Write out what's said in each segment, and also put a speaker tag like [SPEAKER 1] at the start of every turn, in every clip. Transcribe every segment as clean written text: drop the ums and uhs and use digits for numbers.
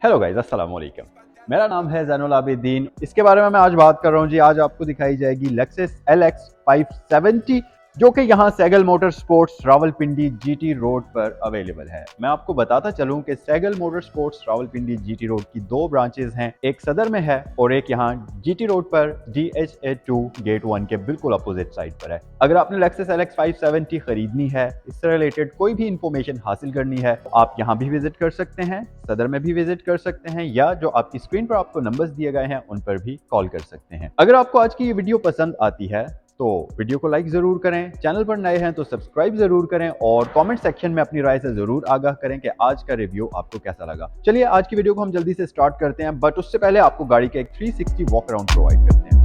[SPEAKER 1] Hello guys, अस्सलाम वालेकुम। मेरा नाम है ज़ैनुल आबिदीन। इसके बारे में मैं आज बात कर रहा हूँ जी। आज आपको दिखाई जाएगी लेक्सस LX 570 जो कि यहाँ Saigal motor sports Rawalpindi GT road पर अवेलेबल है। मैं आपको बताता चलूँ कि Saigal motor sports Rawalpindi GT road की दो ब्रांचेज हैं, एक सदर में है और एक यहाँ GT रोड पर DHA2 गेट 1 के बिल्कुल अपोजिट साइड पर है। अगर आपने लेक्सस LX 570 खरीदनी है, इससे रिलेटेड कोई भी इंफॉर्मेशन हासिल करनी है, तो आप यहाँ भी विजिट कर सकते हैं, सदर में भी विजिट कर सकते हैं, या जो आपकी स्क्रीन पर आपको नंबर्स दिए गए हैं उन पर भी कॉल कर सकते हैं। अगर आपको आज की ये वीडियो पसंद आती है तो वीडियो को लाइक जरूर करें, चैनल पर नए हैं तो सब्सक्राइब जरूर करें और कमेंट सेक्शन में अपनी राय से जरूर आगाह करें कि आज का रिव्यू आपको कैसा लगा। चलिए आज की वीडियो को हम जल्दी से स्टार्ट करते हैं, बट उससे पहले आपको गाड़ी का एक 360 वॉक अराउंड प्रोवाइड करते हैं।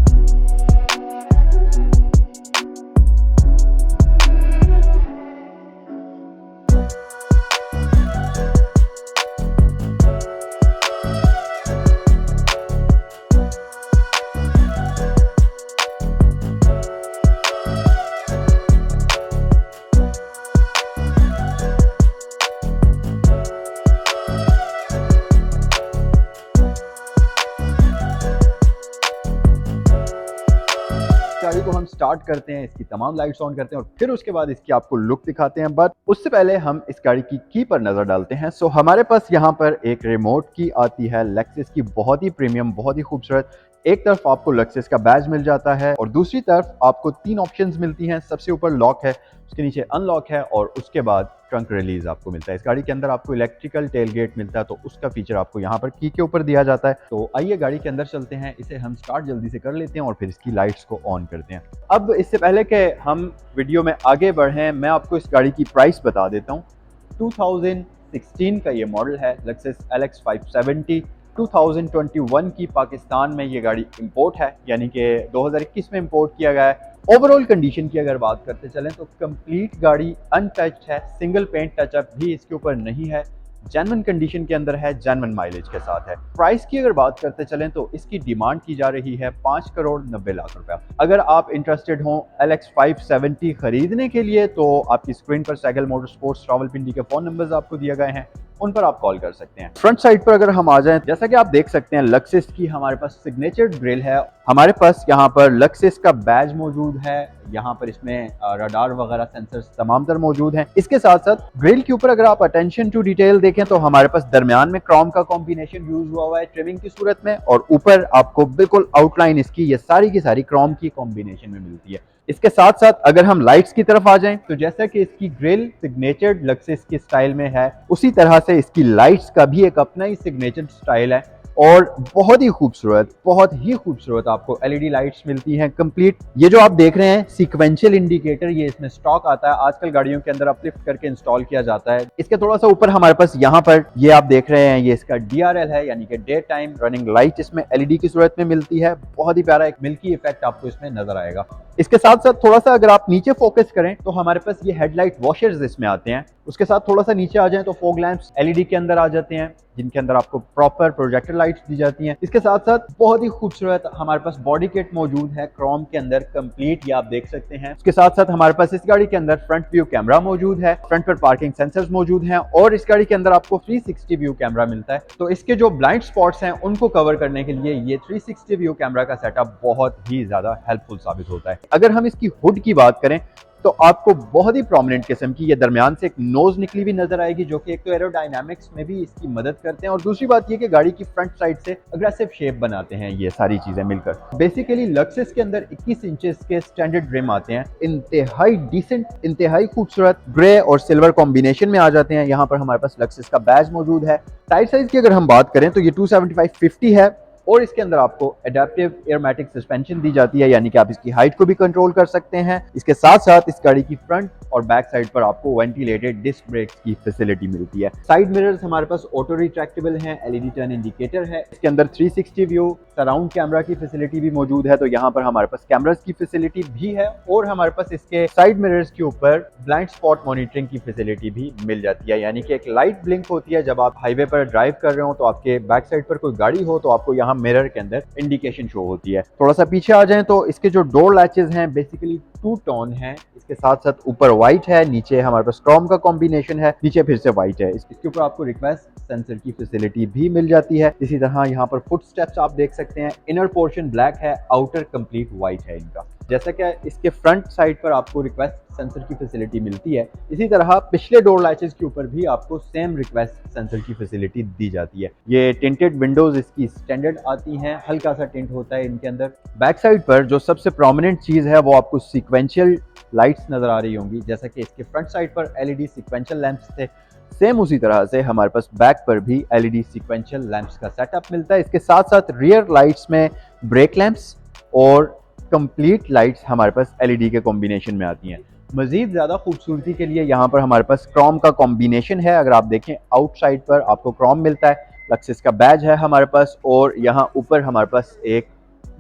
[SPEAKER 1] गाड़ी को हम स्टार्ट करते हैं, इसकी तमाम लाइट्स ऑन करते हैं और फिर उसके बाद इसकी आपको लुक दिखाते हैं। बट उससे पहले हम इस गाड़ी की पर नजर डालते हैं। सो हमारे पास यहाँ पर एक रिमोट की आती है लेक्सस की, बहुत ही प्रीमियम, बहुत ही खूबसूरत। एक तरफ आपको लेक्सस का बैज मिल जाता है और दूसरी तरफ आपको तीन ऑप्शंस मिलती हैं। सबसे ऊपर लॉक है, उसके नीचे अनलॉक है और उसके बाद ट्रंक रिलीज आपको मिलता है। इस गाड़ी के अंदर आपको इलेक्ट्रिकल टेलगेट मिलता है, तो उसका फीचर आपको यहाँ पर की के ऊपर दिया जाता है। तो आइए गाड़ी के अंदर चलते हैं, इसे हम स्टार्ट जल्दी से कर लेते हैं और फिर इसकी लाइट्स को ऑन करते हैं। अब इससे पहले कि हम वीडियो में आगे बढ़ें, मैं आपको इस गाड़ी की प्राइस बता देता हूँ। 2016 का ये मॉडल है लेक्सस LX 570। 2021 की पाकिस्तान में ये गाड़ी इंपोर्ट है, यानी कि 2021 में इंपोर्ट किया गया है। ओवरऑल कंडीशन की अगर बात करते चलें तो कंप्लीट गाड़ी अनटच्ड है, सिंगल पेंट टचअप भी इसके ऊपर नहीं है, जेन्युइन कंडीशन के अंदर है, जेन्युइन माइलेज के साथ है। प्राइस की अगर बात करते चलें तो इसकी डिमांड की जा रही है 5,90,00,000 रुपया। अगर आप इंटरेस्टेड हो LX 570 खरीदने के लिए तो आपकी स्क्रीन पर सैगल मोटर स्पोर्ट्स रावलपिंडी के फोन नंबर्स आपको दिए गए हैं, उन पर आप कॉल कर सकते हैं। फ्रंट साइड पर अगर हम आ जाएं, जैसा कि आप देख सकते हैं लेक्सस की हमारे पास सिग्नेचर ग्रिल है। हमारे पास यहाँ पर लेक्सस का बैज मौजूद है, यहाँ पर इसमें रडार वगैरह सेंसर्स तमाम तर मौजूद हैं। इसके साथ साथ ग्रिल के ऊपर अगर आप अटेंशन टू डिटेल देखें तो हमारे पास दरमियान में क्रोम का कॉम्बिनेशन यूज हुआ है ट्रिमिंग की सूरत में, और ऊपर आपको बिल्कुल आउटलाइन इसकी ये सारी की सारी क्रोम की कॉम्बिनेशन में मिलती है। इसके साथ साथ अगर हम लाइट्स की तरफ आ जाएं तो जैसा कि इसकी ग्रिल सिग्नेचर लेक्सस की स्टाइल में है, उसी तरह से इसकी लाइट्स का भी एक अपना ही सिग्नेचर स्टाइल है और बहुत ही खूबसूरत आपको LED लाइट्स मिलती हैं कंप्लीट। ये जो आप देख रहे हैं सीक्वेंशियल इंडिकेटर, ये इसमें स्टॉक आता है, आजकल गाड़ियों के अंदर अपलिफ्ट करके इंस्टॉल किया जाता है। इसके थोड़ा सा ऊपर हमारे पास यहाँ पर ये आप देख रहे हैं, ये इसका DRL है, यानी कि डे टाइम रनिंग लाइट इसमें LED की सूरत में मिलती है। बहुत ही प्यारा एक मिल्की इफेक्ट आपको इसमें नजर आएगा। इसके साथ साथ थोड़ा सा अगर आप नीचे फोकस करें तो हमारे पास ये हेडलाइट वॉशर्स इसमें आते हैं। उसके साथ थोड़ा सा नीचे आ जाएं तो फॉग लैंप्स LED के अंदर आ जाते हैं, जिनके अंदर आपको प्रॉपर प्रोजेक्टर लाइट्स दी जाती हैं। इसके साथ साथ बहुत ही खूबसूरत हमारे पास बॉडी किट मौजूद है क्रोम के अंदर कंप्लीट, ये आप देख सकते हैं। उसके साथ साथ हमारे पास इस गाड़ी के अंदर फ्रंट व्यू कैमरा मौजूद है, फ्रंट पर पार्किंग सेंसर्स मौजूद हैं और इस गाड़ी के अंदर आपको 360 व्यू कैमरा मिलता है। तो इसके जो ब्लाइंड स्पॉट्स हैं उनको कवर करने के लिए ये 360 व्यू कैमरा का सेटअप बहुत ही ज्यादा हेल्पफुल साबित होता है। अगर हम इसकी हुड की बात करें तो आपको बहुत ही प्रोमिनेंट किस्म की ये दरमियान से एक नोज निकली भी नजर आएगी, जो कि एक तो एरोडायनामिक्स में भी इसकी मदद करते हैं और दूसरी बात ये कि गाड़ी की फ्रंट साइड से अग्रेसिव शेप बनाते हैं ये सारी चीजें मिलकर। बेसिकली लेक्सस के अंदर 21 इंचेस के स्टैंडर्ड रिम आते हैं, इंतहाई डिसेंट, इंतहाई खूबसूरत ग्रे और सिल्वर कॉम्बिनेशन में आ जाते हैं। यहाँ पर हमारे पास लेक्सस का बैज मौजूद है। टायर साइज की अगर हम बात करें तो ये 275/50 है और इसके अंदर आपको एडेप्टिव एयरमैटिक सस्पेंशन दी जाती है, यानी कि आप इसकी हाइट को भी कंट्रोल कर सकते हैं। इसके साथ साथ इस गाड़ी की फ्रंट और बैक साइड पर आपको वेंटिलेटेड डिस्क ब्रेक्स की फैसिलिटी मिलती है। साइड मिरर्स हमारे पास ऑटो रिट्रैक्टेबल हैं, LED टर्न इंडिकेटर है। इसके अंदर 360 व्यू सराउंड कैमरा की फैसिलिटी भी मौजूद है, तो यहाँ पर हमारे पास कैमरास की फैसिलिटी भी है और हमारे पास इसके साइड मिरर्स के ऊपर ब्लाइंड स्पॉट मॉनिटरिंग की फैसिलिटी भी मिल जाती है, यानी कि एक लाइट ब्लिंक होती है जब आप हाईवे पर ड्राइव कर रहे हो तो आपके बैक साइड पर कोई गाड़ी हो तो आपको यहाँ यहाँ मिरर के अंदर इंडिकेशन शो होती है। थोड़ा सा पीछे आ जाएं तो इसके जो डोर लैचेस हैं बेसिकली टू टोन है, इसके साथ साथ ऊपर व्हाइट है, नीचे हमारे पास क्रोम का कॉम्बिनेशन है, नीचे फिर से व्हाइट है। इसके ऊपर आपको रिक्वेस्ट सेंसर की फैसिलिटी भी मिल जाती है। इसी तरह यहाँ पर फुट स्टेप्स आप देख सकते हैं, इनर पोर्शन ब्लैक है, आउटर कंप्लीट व्हाइट है इनका। जैसा कि इसके फ्रंट साइड पर आपको रिक्वेस्ट सेंसर की फैसिलिटी मिलती है, इसी तरह पिछले डोर लैचेस के ऊपर भी आपको सेम रिक्वेस्ट सेंसर की फैसिलिटी दी जाती है। ये टिंटेड विंडोज इसकी स्टैंडर्ड आती हैं, हल्का सा टिंट होता है इनके अंदर। बैक साइड पर जो सबसे प्रोमिनेंट चीज है वो आपको सीक्वेंशियल लाइट्स नजर आ रही होंगी। जैसा कि इसके फ्रंट साइड पर एलईडी सीक्वेंशियल लैंप्स थे, सेम उसी तरह से हमारे पास बैक पर भी एलईडी सीक्वेंशियल लैंप्स का सेटअप मिलता है। इसके साथ साथ रियर लाइट्स में ब्रेक लैंप्स और कंप्लीट लाइट्स हमारे पास एलईडी के कॉम्बिनेशन में आती हैं। मजीद ज़्यादा खूबसूरती के लिए यहाँ पर हमारे पास क्रोम का कॉम्बिनेशन है। अगर आप देखें आउटसाइड पर आपको क्रोम मिलता है, लक्सिस का बैज है हमारे पास, और यहाँ ऊपर हमारे पास एक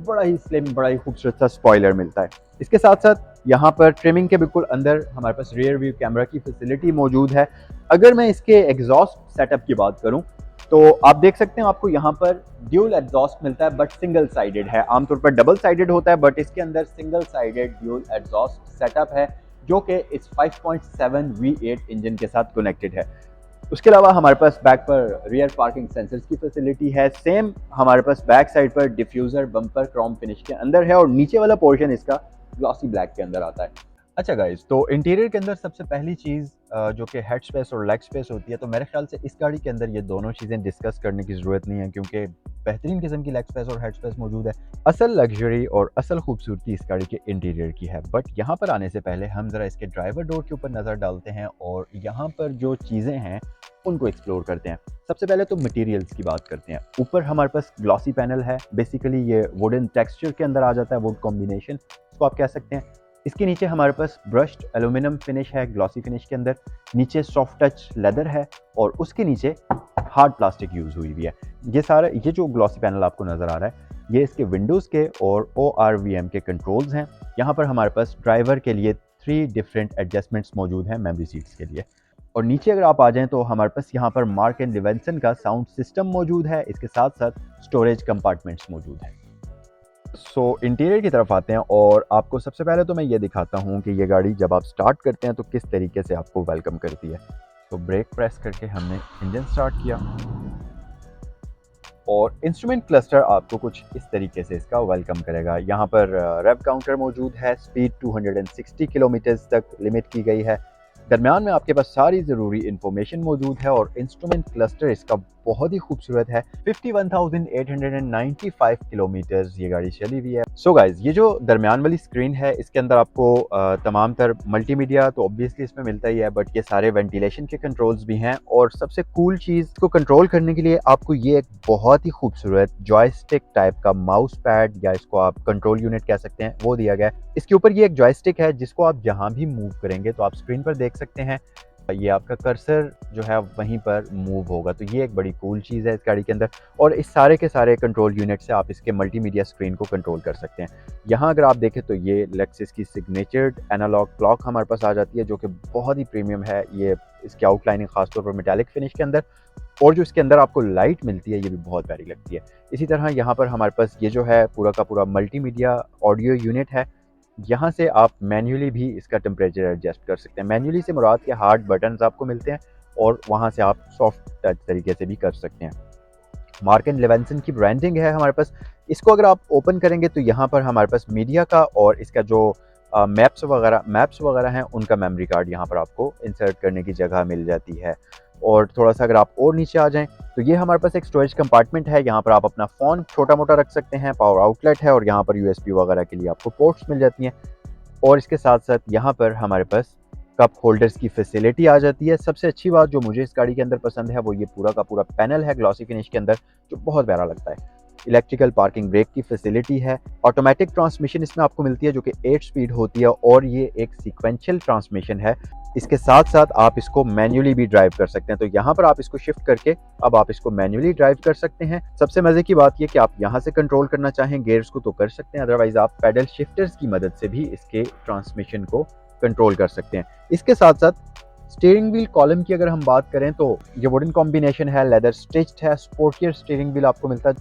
[SPEAKER 1] बड़ा ही स्लिम, बड़ा ही खूबसूरत सा स्पॉइलर मिलता है। इसके साथ साथ यहाँ पर ट्रिमिंग के बिल्कुल अंदर हमारे पास रियर व्यू कैमरा की फैसिलिटी मौजूद है। अगर मैं इसके एग्जॉस्ट सेटअप की बात करूँ तो आप देख सकते हैं आपको यहाँ पर ड्यूल एग्जॉस्ट मिलता है, बट सिंगल साइडेड है। आमतौर पर डबल साइडेड होता है, बट इसके अंदर single sided dual exhaust setup है जो कि इस 5.7 V8 इंजन के साथ कनेक्टेड है। उसके अलावा हमारे पास बैक पर रियर पार्किंग सेंसर्स की फैसिलिटी है। सेम हमारे पास बैक साइड पर डिफ्यूजर बम्पर क्रोम फिनिश के अंदर है और नीचे वाला पोर्शन इसका ग्लॉसी ब्लैक के अंदर आता है। अच्छा गाइस, तो इंटीरियर के अंदर सबसे पहली चीज़ जो कि हेड स्पेस और लेग स्पेस होती है, तो मेरे ख्याल से इस गाड़ी के अंदर ये दोनों चीज़ें डिस्कस करने की ज़रूरत नहीं है क्योंकि बेहतरीन किस्म की लेग स्पेस और हेड स्पेस मौजूद है। असल लग्जरी और असल खूबसूरती इस गाड़ी के इंटीरियर की है। बट यहाँ पर आने से पहले हम ज़रा इसके ड्राइवर डोर के ऊपर नज़र डालते हैं और यहाँ पर जो चीज़ें हैं उनको एक्सप्लोर करते हैं। सबसे पहले तो मटेरियल्स की बात करते हैं। ऊपर हमारे पास ग्लॉसी पैनल है, बेसिकली ये वुडन टेक्सचर के अंदर आ जाता है, वुड कॉम्बिनेशन इसको आप कह सकते हैं। इसके नीचे हमारे पास ब्रश्ड एल्यूमिनियम फिनिश है, ग्लॉसी फिनिश के अंदर, नीचे सॉफ्ट टच लेदर है और उसके नीचे हार्ड प्लास्टिक यूज़ हुई हुई है। ये जो ग्लॉसी पैनल आपको नज़र आ रहा है ये इसके विंडोज़ के और ORVM के कंट्रोल्स हैं। यहाँ पर हमारे पास ड्राइवर के लिए 3 डिफरेंट एडजस्टमेंट्स मौजूद हैं मेमोरी सीट्स के लिए। और नीचे अगर आप आ जाएं तो हमारे पास यहाँ पर मार्क एंड लेवेंसन का साउंड सिस्टम मौजूद है। इसके साथ साथ स्टोरेज कंपार्टमेंट्स मौजूद हैं। सो इंटीरियर की तरफ आते हैं और आपको सबसे पहले तो मैं ये दिखाता हूँ कि ये गाड़ी जब आप स्टार्ट करते हैं तो किस तरीके से आपको वेलकम करती है। तो ब्रेक प्रेस करके हमने इंजन स्टार्ट किया और इंस्ट्रूमेंट क्लस्टर आपको कुछ इस तरीके से इसका वेलकम करेगा। यहाँ पर रेव काउंटर मौजूद है, स्पीड 260 किलोमीटर तक लिमिट की गई है। दरमियान में आपके पास सारी ज़रूरी इंफॉर्मेशन मौजूद है और इंस्ट्रूमेंट क्लस्टर इसका बहुत ही खूबसूरत है। 51,895 किलोमीटर्स ये गाड़ी चली हुई है। सो गाइज, ये जो दरमियान वाली स्क्रीन है इसके अंदर आपको तमाम तर मल्टीमीडिया तो ऑब्वियसली इसमें मिलता ही है, बट ये सारे वेंटिलेशन के कंट्रोल्स भी हैं। और सबसे कूल चीज़ को कंट्रोल करने के लिए आपको ये एक बहुत ही खूबसूरत जॉयस्टिक टाइप का माउस पैड या इसको आप कंट्रोल यूनिट कह सकते हैं वो दिया गया है। इसके ऊपर ये एक जॉयस्टिक है जिसको आप जहाँ भी मूव करेंगे तो आप स्क्रीन पर देख सकते हैं ये आपका कर्सर जो है वहीं पर मूव होगा। तो ये एक बड़ी कूल चीज़ है इस गाड़ी के अंदर। और इस सारे के सारे कंट्रोल यूनिट से आप इसके मल्टीमीडिया स्क्रीन को कंट्रोल कर सकते हैं। यहाँ अगर आप देखें तो ये लेक्सिस की सिग्नेचर्ड एनालॉग क्लॉक हमारे पास आ जाती है जो कि बहुत ही प्रीमियम है। ये इसकी आउटलाइनिंग खासतौर पर मेटालिक फिनिश के अंदर, और जो इसके अंदर आपको लाइट मिलती है ये भी बहुत प्यारी लगती है। इसी तरह यहाँ पर हमारे पास ये जो है पूरा का पूरा मल्टीमीडिया ऑडियो यूनिट है। यहाँ से आप मैन्युअली भी इसका टेम्परेचर एडजस्ट कर सकते हैं। मैन्युअली से मुराद के हार्ड बटन्स आपको मिलते हैं और वहाँ से आप सॉफ्ट टच तरीके से भी कर सकते हैं। मार्क एंड लेवेंसन की ब्रांडिंग है हमारे पास। इसको अगर आप ओपन करेंगे तो यहाँ पर हमारे पास मीडिया का और इसका जो मैप्स वगैरह हैं उनका मेमोरी कार्ड यहाँ पर आपको इंसर्ट करने की जगह मिल जाती है। और थोड़ा सा अगर आप और नीचे आ जाएं तो ये हमारे पास एक स्टोरेज कंपार्टमेंट है। यहाँ पर आप अपना फ़ोन छोटा मोटा रख सकते हैं, पावर आउटलेट है और यहाँ पर USB वगैरह के लिए आपको पोर्ट्स मिल जाती हैं। और इसके साथ साथ यहाँ पर हमारे पास कप होल्डर्स की फैसिलिटी आ जाती है। सबसे अच्छी बात जो मुझे इस गाड़ी के अंदर पसंद है वो ये पूरा का पूरा पैनल है ग्लॉसी फिनिश के अंदर जो बहुत प्यारा लगता है। इलेक्ट्रिकल पार्किंग ब्रेक की फैसिलिटी है। ऑटोमेटिक ट्रांसमिशन इसमें आपको मिलती है जो कि 8 स्पीड होती है और ये एक सीक्वेंशियल ट्रांसमिशन है। इसके साथ साथ आप इसको मैन्युअली भी ड्राइव कर सकते हैं। तो यहाँ पर आप इसको शिफ्ट करके अब आप इसको मैन्युअली ड्राइव कर सकते हैं। सबसे मजे की बात ये कि आप यहाँ से कंट्रोल करना चाहें गेयर्स को तो कर सकते हैं, अदरवाइज आप पैडल शिफ्टर्स की मदद से भी इसके ट्रांसमिशन को कंट्रोल कर सकते हैं। इसके साथ साथ स्टीयरिंग व्हील कॉलम की अगर हम बात करें तो ये वुडन कॉम्बिनेशन है, लेदर स्टिच्ड है, स्पोर्टियर स्टीयरिंग व्हील आपको मिलता है।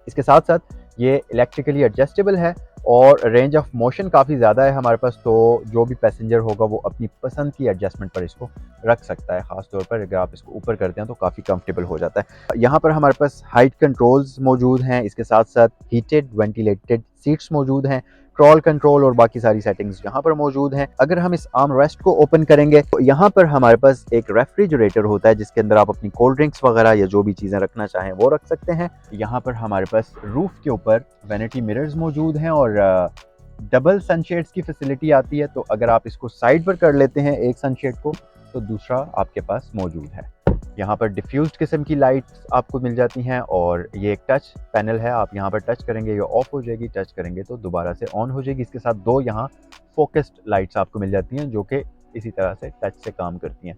[SPEAKER 1] इसके साथ साथ ये इलेक्ट्रिकली एडजस्टेबल है और रेंज ऑफ मोशन काफ़ी ज़्यादा है हमारे पास, तो जो भी पैसेंजर होगा वो अपनी पसंद की एडजस्टमेंट पर इसको रख सकता है। ख़ास तौर पर अगर आप इसको ऊपर करते हैं तो काफ़ी कंफर्टेबल हो जाता है। यहाँ पर हमारे पास हाइट कंट्रोल्स मौजूद हैं, इसके साथ साथ हीटेड वेंटिलेटेड सीट्स मौजूद हैं, क्रॉल कंट्रोल और बाकी सारी सेटिंग्स यहाँ पर मौजूद हैं। अगर हम इस आर्म रेस्ट को ओपन करेंगे तो यहाँ पर हमारे पास एक रेफ्रिजरेटर होता है जिसके अंदर आप अपनी कोल्ड ड्रिंक्स वगैरह या जो भी चीज़ें रखना चाहें वो रख सकते हैं। यहाँ पर हमारे पास रूफ के ऊपर वैनिटी मिरर्स मौजूद हैं और डबल सनशेड्स की फैसिलिटी आती है, तो अगर आप इसको साइड पर कर लेते हैं एक सनशेड को तो दूसरा आपके पास मौजूद है। यहाँ पर डिफ्यूज्ड किस्म की लाइट्स आपको मिल जाती हैं और ये एक टच पैनल है, आप यहाँ पर टच करेंगे ये ऑफ हो जाएगी, टच करेंगे तो दोबारा से ऑन हो जाएगी। इसके साथ दो यहाँ फोकस्ड लाइट्स आपको मिल जाती हैं जो कि इसी तरह से टच से काम करती हैं।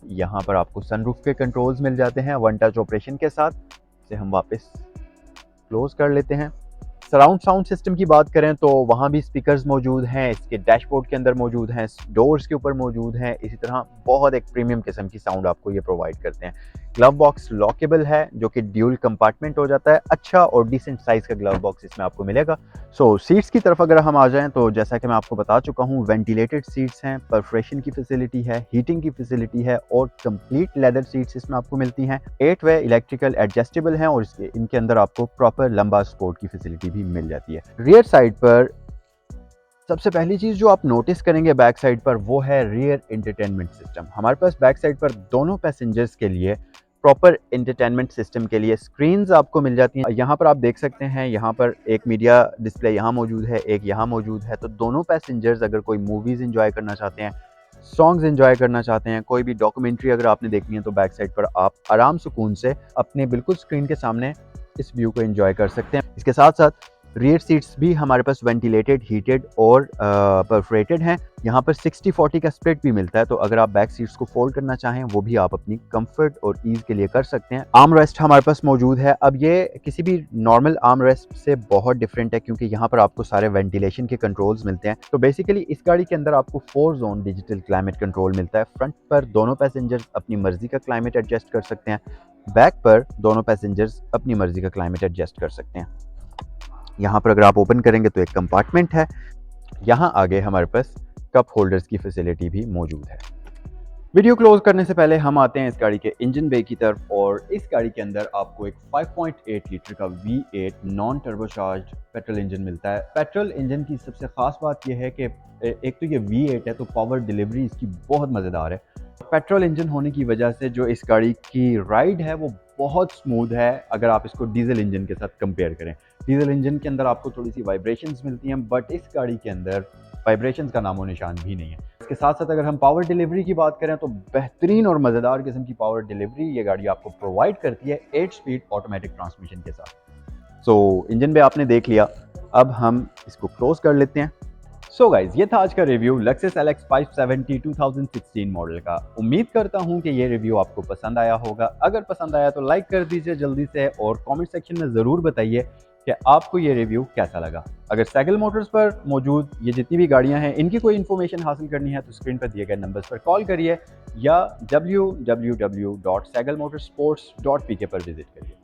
[SPEAKER 1] यहाँ पर आपको सनरूफ के कंट्रोल्स मिल जाते हैं वन टच ऑपरेशन के साथ। इसे हम वापस क्लोज कर लेते हैं। सराउंड साउंड सिस्टम की बात करें तो वहाँ भी स्पीकर्स मौजूद हैं, इसके डैशबोर्ड के अंदर मौजूद हैं, डोर्स के ऊपर मौजूद हैं। इसी तरह बहुत एक प्रीमियम किस्म की साउंड आपको ये प्रोवाइड करते हैं। ग्लव बॉक्स लॉकेबल है जो कि ड्यूल कंपार्टमेंट हो जाता है। अच्छा और डिसेंट साइज़ का ग्लव बॉक्स इसमें आपको मिलेगा। सीट्स की तरफ अगर हम आ जाएं तो जैसा कि मैं आपको बता चुका हूँ, वेंटिलेटेड सीट्स हैं, परफोरेशन की फैसिलिटी है, हीटिंग की फैसिलिटी है और कंप्लीट लेदर सीट्स इसमें आपको मिलती हैं। 8 वे इलेक्ट्रिकल एडजस्टेबल हैं और इनके अंदर आपको प्रॉपर लंबा स्पोर्ट की फैसिलिटी भी मिल जाती है। रियर साइड पर सबसे पहली चीज़ जो आप नोटिस करेंगे बैक साइड पर वो है रियर एंटरटेनमेंट सिस्टम। हमारे पास बैक साइड पर दोनों पैसेंजर्स के लिए प्रॉपर एंटरटेनमेंट सिस्टम के लिए स्क्रीन्स आपको मिल जाती हैं। यहाँ पर आप देख सकते हैं, यहाँ पर एक मीडिया डिस्प्ले यहाँ मौजूद है, एक यहाँ मौजूद है। तो दोनों पैसेंजर्स अगर कोई मूवीज़ इंजॉय करना चाहते हैं, सॉन्ग्स इंजॉय करना चाहते हैं, कोई भी डॉक्यूमेंट्री अगर आपने देखनी है तो बैक साइड पर आप आराम सुकून से अपने बिल्कुल स्क्रीन के सामने इस व्यू को एंजॉय कर सकते हैं। इसके साथ साथ रियर सीट्स भी हमारे पास वेंटिलेटेड, हीटेड और परफोरेटेड हैं। यहाँ पर 60-40 का स्प्लिट भी मिलता है, तो अगर आप बैक सीट्स को फोल्ड करना चाहें वो भी आप अपनी कंफर्ट और ईज़ के लिए कर सकते हैं। आर्म रेस्ट हमारे पास मौजूद है। अब ये किसी भी नॉर्मल आर्म रेस्ट से बहुत डिफरेंट है क्योंकि यहाँ पर आपको सारे वेंटिलेशन के कंट्रोल्स मिलते हैं। तो बेसिकली इस गाड़ी के अंदर आपको 4 जोन डिजिटल क्लाइमेट कंट्रोल मिलता है। फ्रंट पर दोनों पैसेंजर्स अपनी मर्जी का क्लाइमेट एडजस्ट कर सकते हैं, बैक पर दोनों पैसेंजर्स अपनी मर्जी का क्लाइमेट एडजस्ट कर सकते हैं। यहाँ पर अगर आप ओपन करेंगे तो एक कंपार्टमेंट है। यहाँ आगे हमारे पास कप होल्डर्स की फैसिलिटी भी मौजूद है। वीडियो क्लोज करने से पहले हम आते हैं इस गाड़ी के इंजन बे की तरफ और इस गाड़ी के अंदर आपको एक 5.8 लीटर का V8 non turbocharged petrol engine मिलता है। पेट्रोल इंजन की सबसे खास बात यह है कि एक तो ये V8 है तो पावर डिलीवरी इसकी बहुत मज़ेदार है। पेट्रोल इंजन होने की वजह से जो इस गाड़ी की राइड है वो बहुत स्मूथ है अगर आप इसको डीजल इंजन के साथ कंपेयर करें। डीजल इंजन के अंदर आपको थोड़ी सी वाइब्रेशंस मिलती हैं बट इस गाड़ी के अंदर वाइब्रेशंस का नामो निशान भी नहीं है। इसके साथ साथ अगर हम पावर डिलीवरी की बात करें तो बेहतरीन और मज़ेदार किस्म की पावर डिलीवरी ये गाड़ी आपको प्रोवाइड करती है 8 स्पीड ऑटोमेटिक ट्रांसमिशन के साथ। इंजन पे आपने देख लिया, अब हम इसको क्लोज कर लेते हैं। गाइज, ये था आज का रिव्यू Lexus LX 570 2016 मॉडल का। उम्मीद करता हूँ कि ये रिव्यू आपको पसंद आया होगा। अगर पसंद आया तो लाइक कर दीजिए जल्दी से और कमेंट सेक्शन में ज़रूर बताइए कि आपको ये रिव्यू कैसा लगा। अगर सैगल मोटर्स पर मौजूद ये जितनी भी गाड़ियाँ हैं इनकी कोई इन्फॉर्मेशन हासिल करनी है तो स्क्रीन पर दिए गए नंबर्स पर कॉल करिए या www.sagalmotorsports.pk पर विजिट करिए।